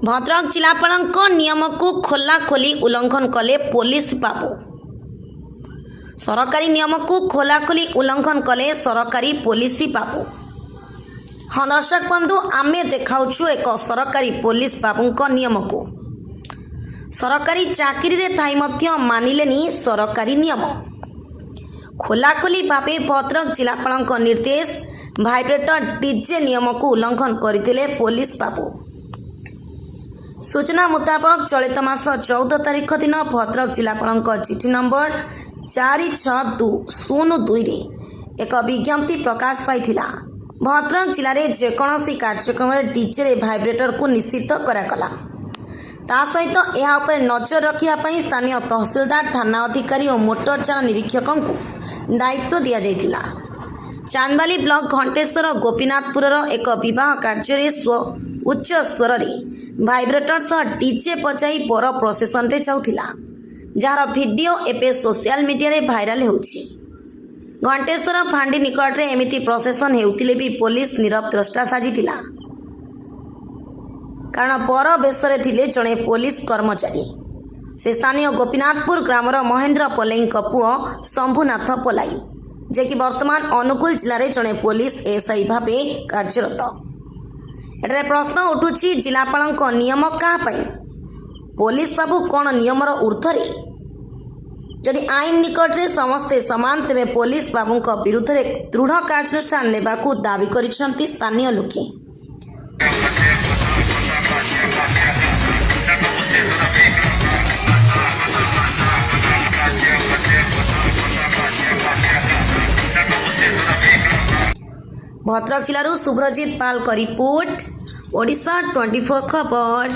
भद्रक जिलापाल नियम को खोलाखोली उल्लंघन कले पुलिस बाबू। सरकारी नियम को खोलाखोली उल्लंघन कले सरकारी पुलिस बाबू। हाँ दर्शक बंधु, आमे देखाउछु एक सरकारी पुलिस बाबू नियम को। सरकारी चाकरी रे थाई मध्य मानिलेनी सरकारी नियम। खोलाखोली भावे भद्रक जिलापाल निर्देश भाइब्रेटर डीजे नियम को उल्लंघन करथिले पुलिस बाबू। सूचना मुताबक चलित मास 14 तारिख दिन भद्रक जिलापाल चिठी नंबर 4602 रे एक विज्ञप्ति प्रकाश पाइथिला। भद्रक जिले में जेकोसी कार्यक्रम डीजे रे भाइब्रेटर को निषिद्ध करागला। ता सहित यह उपर नजर रखिया स्थानीय तहसीलदार, थाना अधिकारी और मोटरयान निरीक्षकों को दायित्व दि जाइथिला। चांदबाली ब्लॉक घंटेश्वर गोपीनाथपुर एक विवाह कार्य उच्च स्वर भाइब्रेटर सह डीजे बजाई बर प्रोसेसन रे जाउथिला, जार वीडियो एपे सोशल मीडिया रे भाइराल होउछि। घंटेश्वर फांडी निकट रे एमिति प्रोसेसन हेउथिले भी पुलिस नीरव द्रष्टा साजिथिला, कारण बर बेसरे थिले जणे पुलिस कर्मचारी। से स्थानीय गोपीनाथपुर ग्रामर महेंद्र पल्लई पुओ शंभुनाथ पलाई, जे कि वर्तमान अनुकूल जिले में जड़े पुलिस एसआई भावे कार्यरत। एटारे प्रश्न उठुछि, जिलापाल नियम क्या पुलिस बाबू कौन नियमर ऊर्ध्वरे? जदि आईन निकट में समस्ते समान, तेरे पुलिस बाबू विरुद्ध में दृढ़ कार्यानुष्ठान नेबाकू दाबी करिसेंती स्थानीय लोके। भद्रक जिलूर शुभ्रजित पाल का रिपोर्ट, ओडिशा 24 खबर।